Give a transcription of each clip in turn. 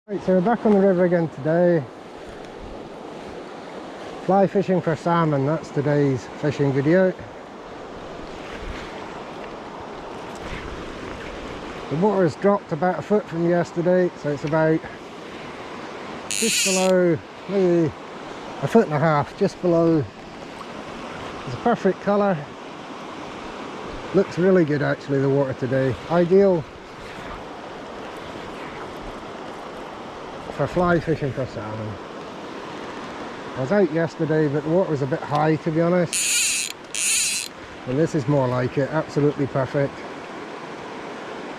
Right, so we're back on the river again today. Fly fishing for salmon, that's today's fishing video. The water has dropped about a foot from yesterday, so it's about just below, maybe a foot and a half, just below. It's a perfect colour. Looks really good actually, the water today. Ideal for fly fishing for salmon. I was out yesterday but the water was a bit high, to be honest, and this is more like it. Absolutely perfect.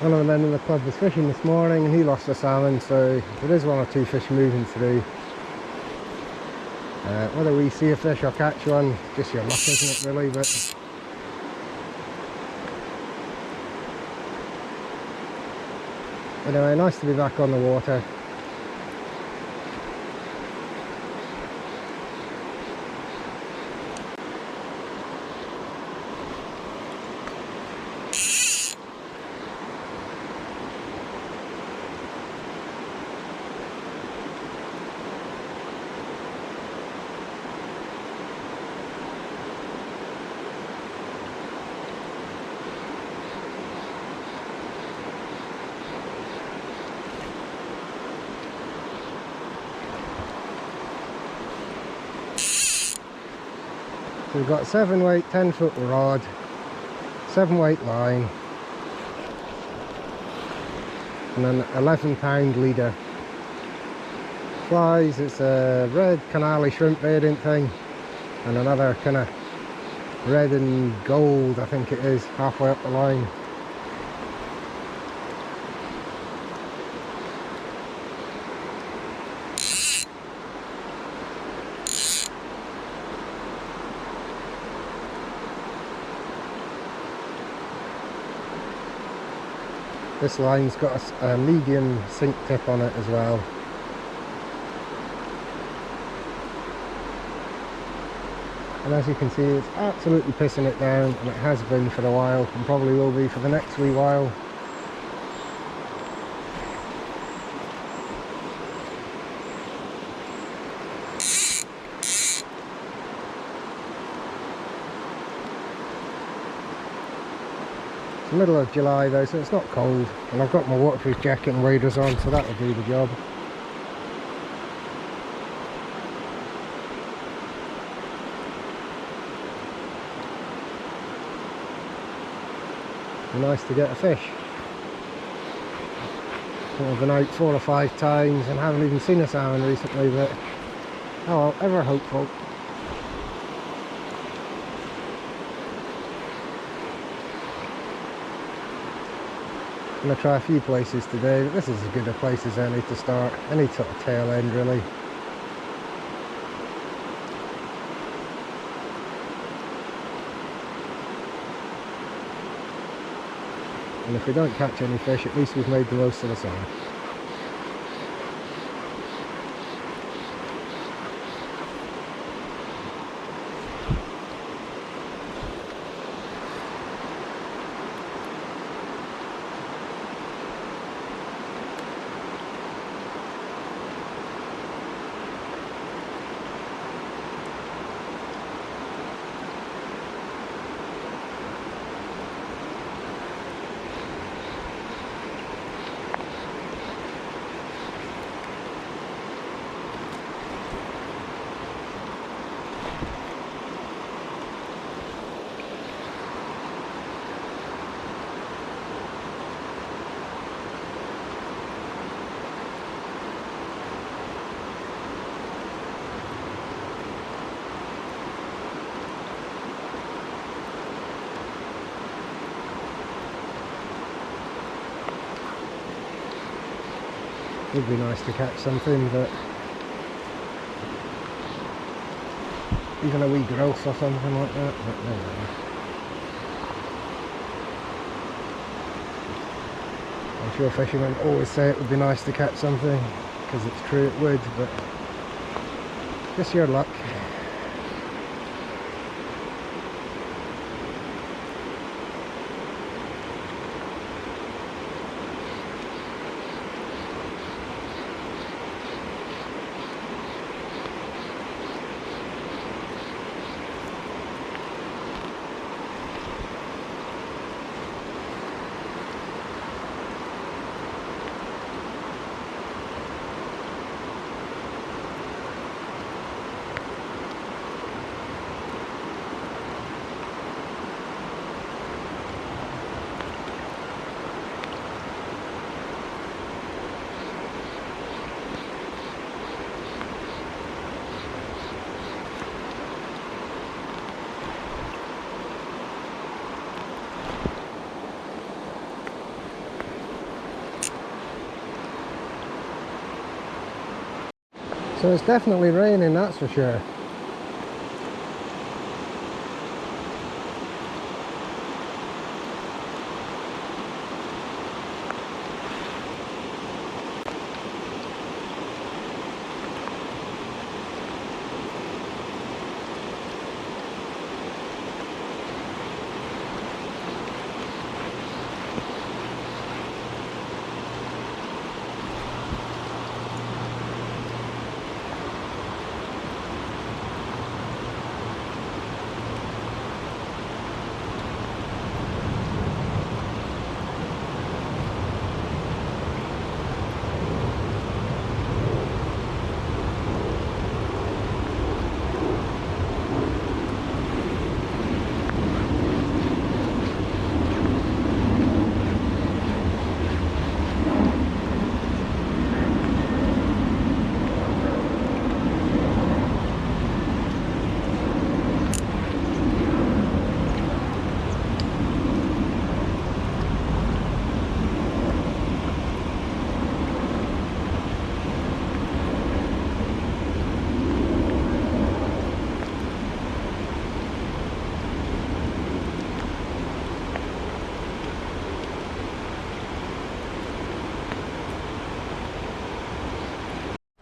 One of the men in the club was fishing this morning and he lost a salmon, so there is one or two fish moving through. Whether we see a fish or catch one, just your luck, isn't it, really? But anyway, nice to be back on the water. So we've got 7-weight 10-foot rod, 7-weight line, and an 11-pound leader. Flies, it's a red canali shrimp baiting thing, and another kind of red and gold, I think it is, halfway up the line. This line's got a medium sink tip on it as well. And as you can see, it's absolutely pissing it down, and it has been for a while, and probably will be for the next wee while. It's the middle of July though, so it's not cold, and I've got my waterproof jacket and waders on, so that'll do the job. Be nice to get a fish. I've been out 4 or 5 times and haven't even seen a salmon recently, but oh well, ever hopeful. I'm going to try a few places today, but this is as good a place as any to start, any sort of tail end really. And if we don't catch any fish, at least we've made the most of the summer. Would be nice to catch something, but even a wee grouse or something like that, but no matter. I'm sure fishermen always say it would be nice to catch something, because it's true it would, but just your luck. So it's definitely raining, that's for sure.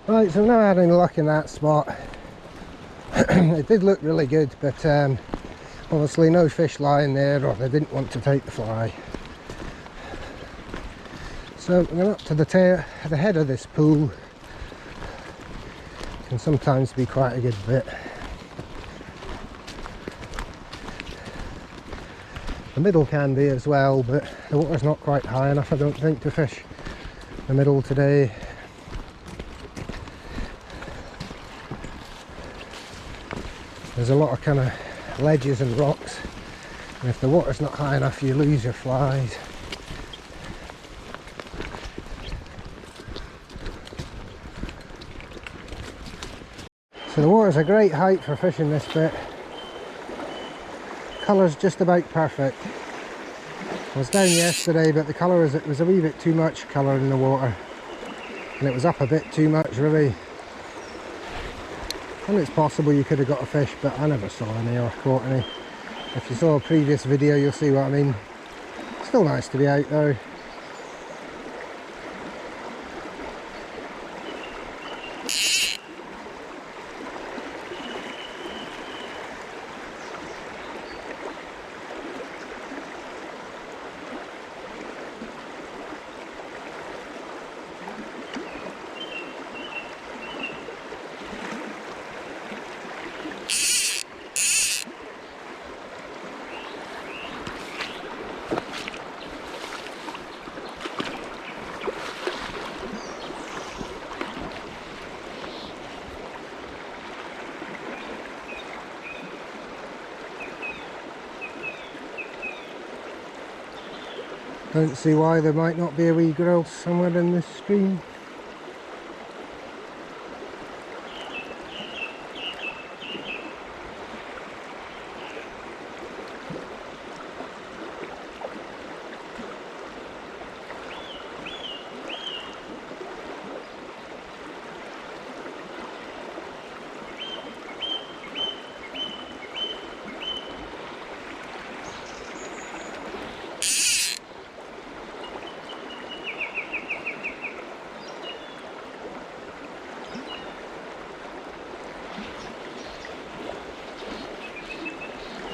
Right, so now having a look in that spot, it did look really good, but obviously no fish lying there, or they didn't want to take the fly. So we're up to the head of this pool. Can sometimes be quite a good bit. The middle can be as well, but the water's not quite high enough, I don't think, to fish the middle today. There's a lot of kind of ledges and rocks, and if the water's not high enough you lose your flies. So the water's a great height for fishing this bit. Colour's just about perfect. I was down yesterday, but the colour it was a wee bit too much colour in the water, and it was up a bit too much really. And it's possible you could have got a fish, but I never saw any or caught any. If you saw a previous video you'll see what I mean. Still nice to be out though. Don't see why there might not be a wee grill somewhere in this stream.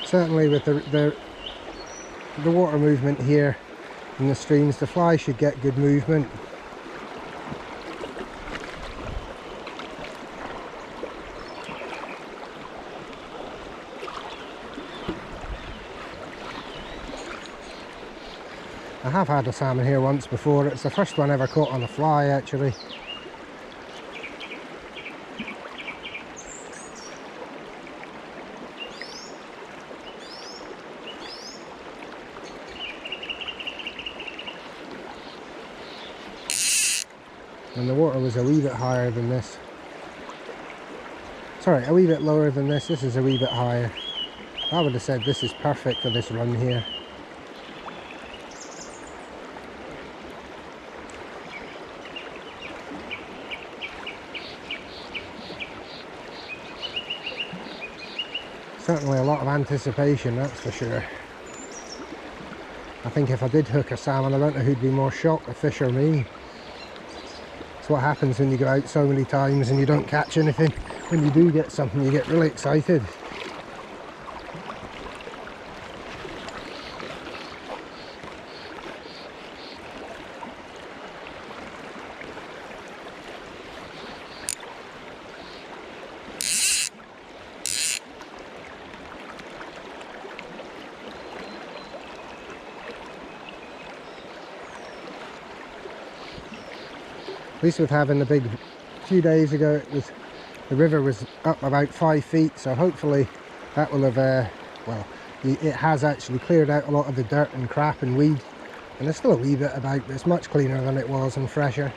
Certainly with the water movement here in the streams, the fly should get good movement. I have had a salmon here once before. It's the first one ever caught on a fly actually. And the water was a wee bit higher than this. Sorry, a wee bit lower than this. This is a wee bit higher. I would have said this is perfect for this run here. Certainly a lot of anticipation, that's for sure. I think if I did hook a salmon, I don't know who'd be more shocked, the fish or me. It's what happens when you go out so many times and you don't catch anything. When you do get something, you get really excited. At least with having the big, a few days ago, the river was up about 5 feet, so hopefully that will have, well, it has actually cleared out a lot of the dirt and crap and weed, and there's still a wee bit about, but it's much cleaner than it was and fresher.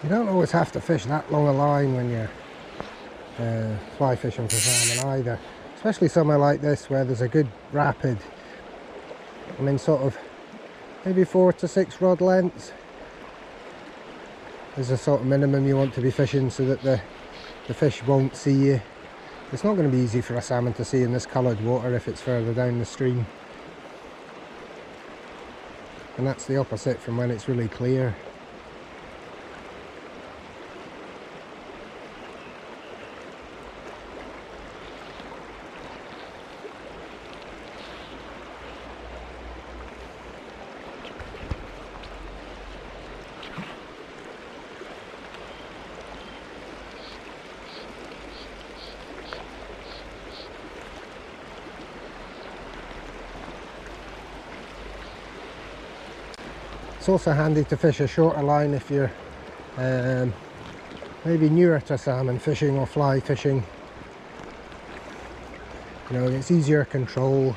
You don't always have to fish that long a line when you're fly fishing for salmon either, especially somewhere like this where there's a good rapid. I mean, sort of maybe 4 to 6 rod lengths is a sort of minimum you want to be fishing so that the fish won't see you. It's not going to be easy for a salmon to see in this coloured water if it's further down the stream, and that's the opposite from when it's really clear. It's also handy to fish a shorter line if you're maybe newer to salmon fishing or fly fishing. You know, it's easier control.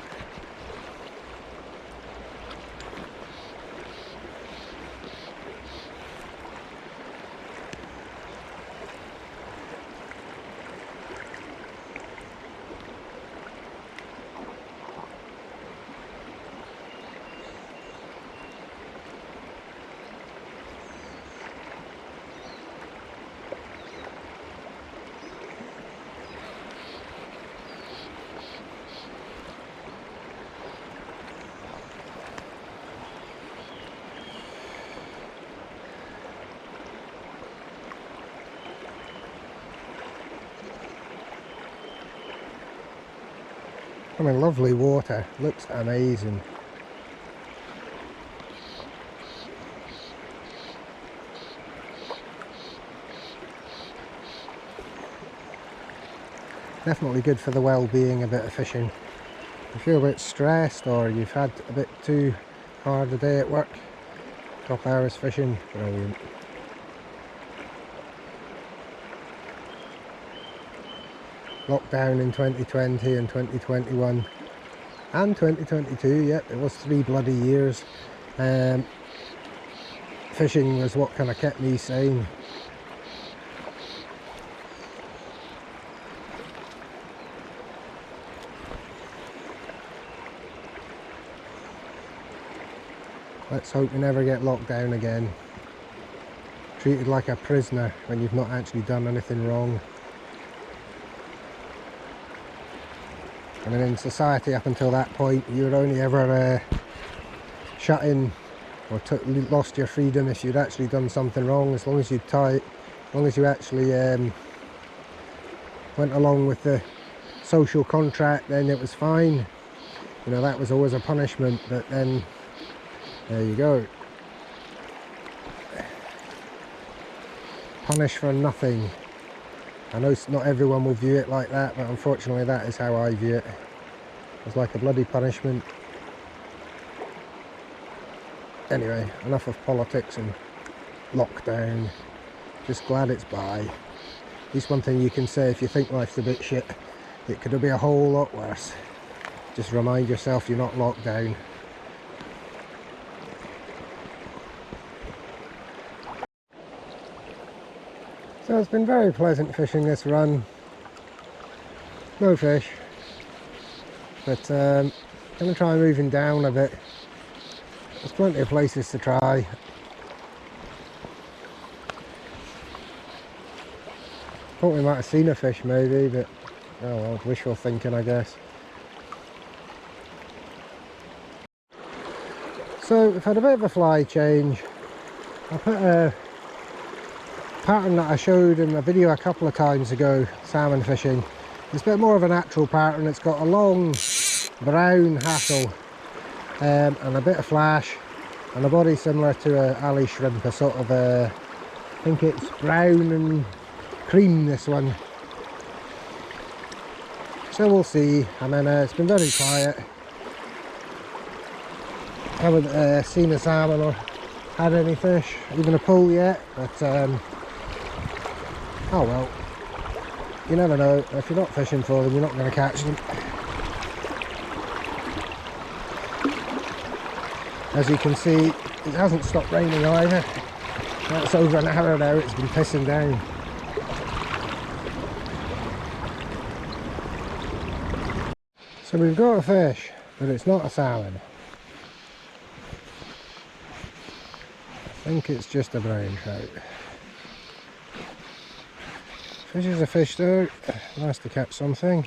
I mean, lovely water, looks amazing. Definitely good for the well-being, a bit of fishing. If you feel a bit stressed or you've had a bit too hard a day at work, couple hours fishing, brilliant. Lockdown in 2020 and 2021 and 2022, yep, it was 3 bloody years. Fishing was what kind of kept me sane. Let's hope we never get locked down again. Treated like a prisoner when you've not actually done anything wrong. I mean, in society up until that point, you were only ever shut in or lost your freedom if you'd actually done something wrong. As long as you actually went along with the social contract, then it was fine. You know, that was always a punishment, but then there you go. Punish for nothing. I know not everyone will view it like that, but unfortunately that is how I view it. It's like a bloody punishment. Anyway, enough of politics and lockdown. Just glad it's by. At least one thing you can say if you think life's a bit shit, it could be a whole lot worse. just remind yourself you're not locked down. So it's been very pleasant fishing this run. No fish, but I'm going to try moving down a bit. There's plenty of places to try. Thought we might have seen a fish maybe, but oh well, wishful thinking I guess. So we've had a bit of a fly change. I put a pattern that I showed in a video a couple of times ago, salmon fishing. It's a bit more of a natural pattern. It's got a long brown hassle and a bit of flash and a body similar to a alley shrimp, a sort of a, I think it's brown and cream, this one. So we'll see. And then it's been very quiet. Haven't seen a salmon or had any fish, even a pull yet, but oh well, you never know. If you're not fishing for them, you're not going to catch them. As you can see, it hasn't stopped raining either. That's over an hour now, it's been pissing down. So we've got a fish, but it's not a salmon. I think it's just a brown trout. Fish is a fish though, nice to catch something.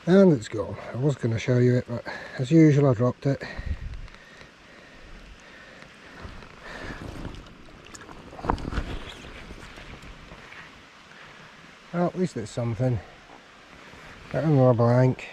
And it's gone. I was going to show you it, but as usual I dropped it. Well, at least it's something. Better than a blank.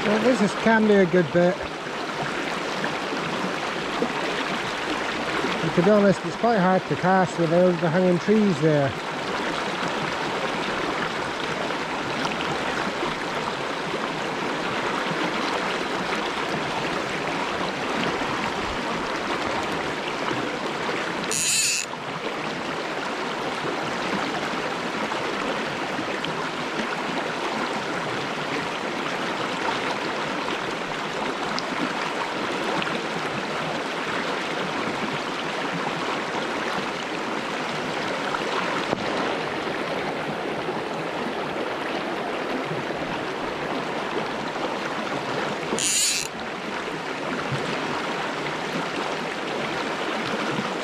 Well, this can be a good bit. And to be honest, it's quite hard to cast with the overhanging trees there.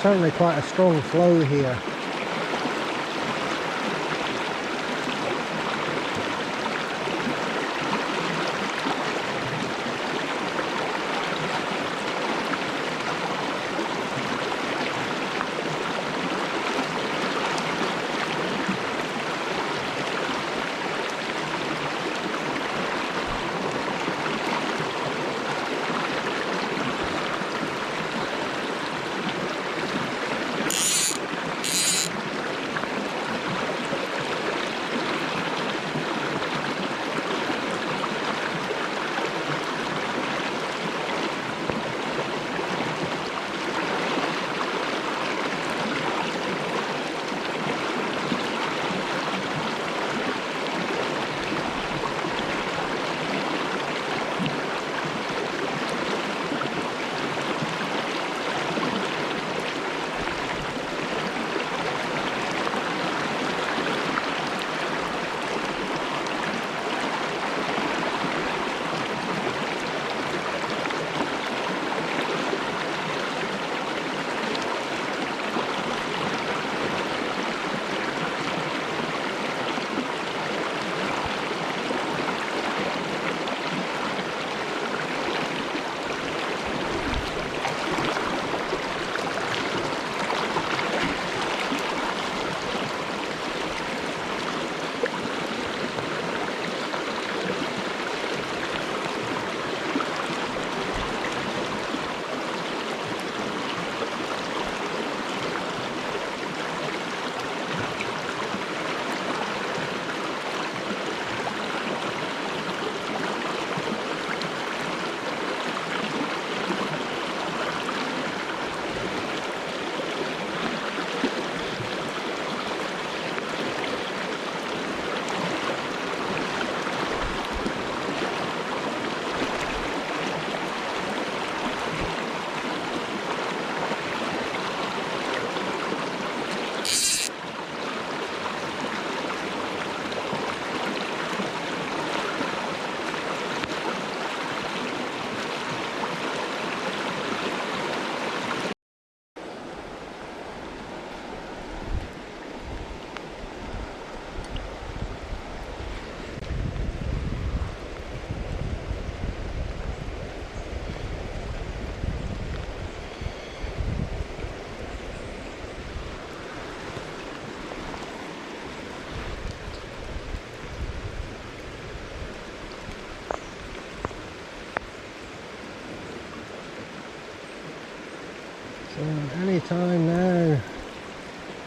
Certainly quite a strong flow here.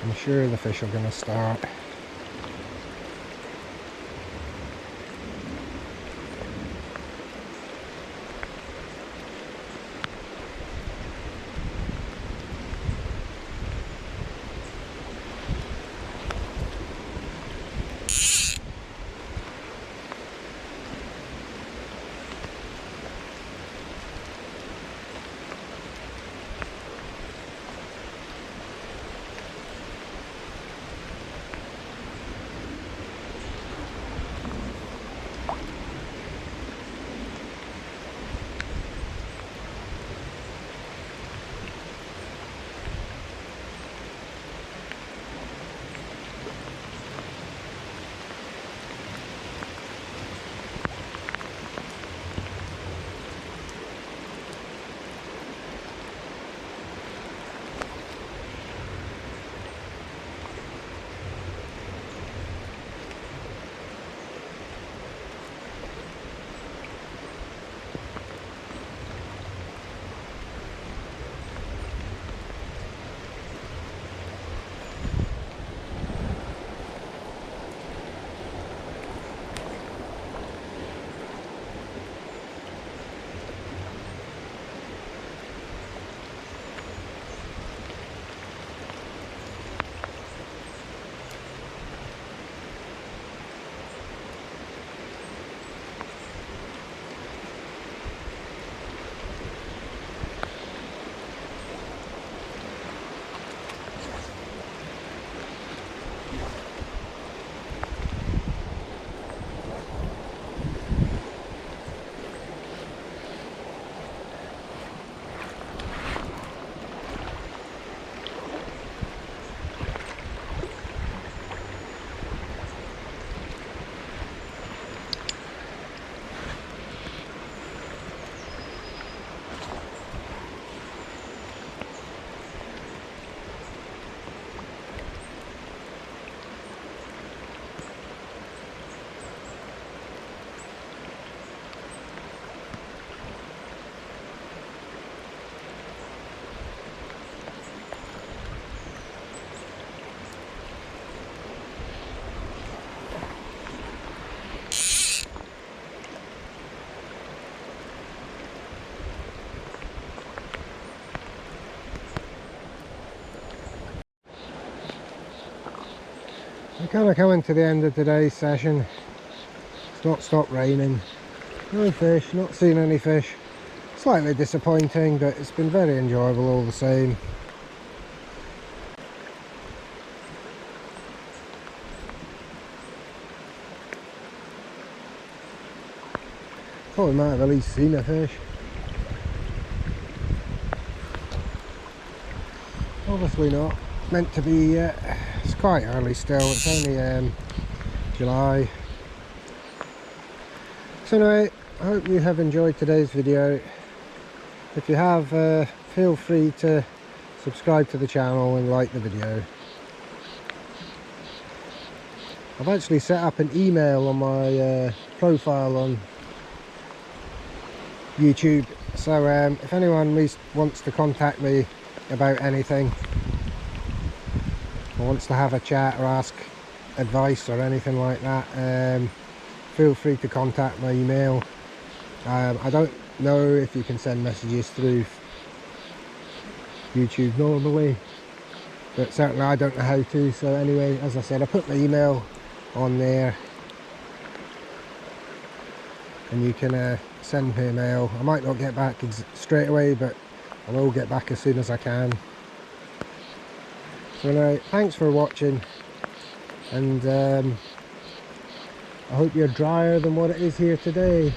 I'm sure the fish are going to start. We're kind of coming to the end of today's session. It's not stopped raining. No fish, not seen any fish. Slightly disappointing, but it's been very enjoyable all the same. Thought we might have at least seen a fish. Obviously not. Meant to be, it's quite early still, it's only July. So anyway, I hope you have enjoyed today's video. If you have, feel free to subscribe to the channel and like the video. I've actually set up an email on my profile on YouTube, so if anyone wants to contact me about anything or wants to have a chat or ask advice or anything like that, feel free to contact my email. I don't know if you can send messages through YouTube normally, but certainly I don't know how to. So anyway, as I said, I put my email on there and you can send me a mail. I might not get back straight away, but I will get back as soon as I can. So anyway, thanks for watching, and I hope you're drier than what it is here today.